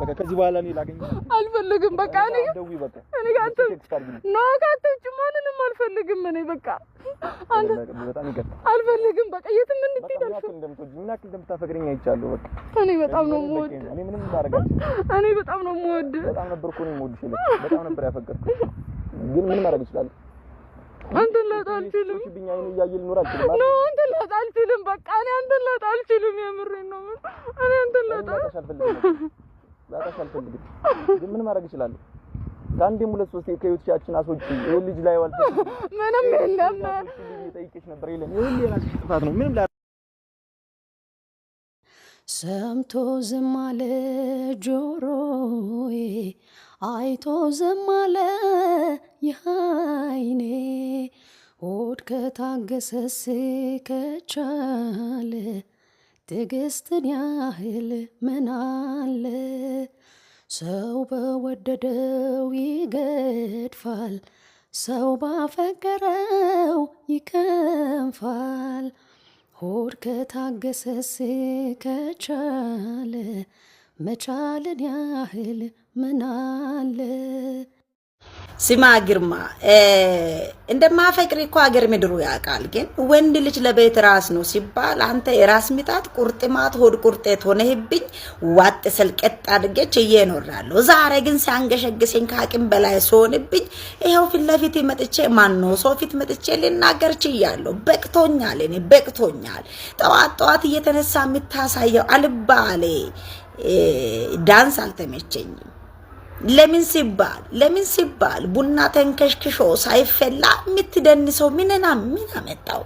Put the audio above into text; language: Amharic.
በቃ ከዚህ በኋላ እኔ ላገኝ አልፈልግም በቃ እኔ ጋንተ ነው ካንተ ማንንም አልፈልግም እኔ በቃ አንተ በጣም ይገርም አልፈልግም በቃ የትም እንድትሄድ አልፈልግም እንደምትወጂ ምን ያክል እንደምታፈቅረኝ አይቻለሁ በቃ እኔ በጣም ነው የምወድ እኔ ምንም ማረጋች እኔ በጣም ነው የምወድ በጣም ነበር እኮ ነው የምወድሽ በጣም ነበር ያፈቀርኩት ግን ምን ማረግ ይችላል አንተን ላጣልችልም እሺብኛ አይኑ ያየል ኑር አልችልም ነው አንተን ላጣልችልም በቃ እኔ አንተን ላጣልችልም የምሬን ነው እኔ አንተን ላጣልችልም ግን ምን ማረግ ይችላል ከአንዴም ሁለት ሶስት ከህይወትሻችን አስወጪ ይሄ ልጅ ላይ ዋልፈ ምንም የለም ጠይቄሽ ነበር የለም ይሄ የራስሽ ጥፋት ነው ምንም ሰምቶ ዝም አለ ጆሮዬ አይቶ ዝም አለ አይኔ ሆድ ከታገሰስ ከቻለ ትዕግስትን ያህል ምን አለ ሰው በወደደው ይገድፋል ሰው ባፈቀረው ይከንፋል ሆድ ከታገሰስ ከቻለ መቻልን ያህል ምን አለ ሲማ ግርማ እንደማፈቅሪ እኮ ሀገር ምድሩ ያውቃል ግን ወንድ ልጅ ለቤት ራስ ነው ሲባል አንተ የራስ ምታት ቁርጥማት ሆድ ቁርጤት ሆነህብኝ ዋጥ ሰልቀጥ አድርገች እየኖራለሁ ዛሬ ግን ሳንገሸግሰኝ ካቅም በላይ ሶንብኝ ይሄው ፊት ለፊት መጥቼ ማን ነው ሰው ፊት መጥቼ ልናገርች ይያለሁ በቅቶኛል እኔ በቅቶኛል ጠዋት እየተነሳ የምታሳየው አልባሌ ዳንስ አልተመቸኝም ለምን ሲባል ቡና ተንከሽክሾ ሳይፈላ የምትደንሰው ምን አመጣው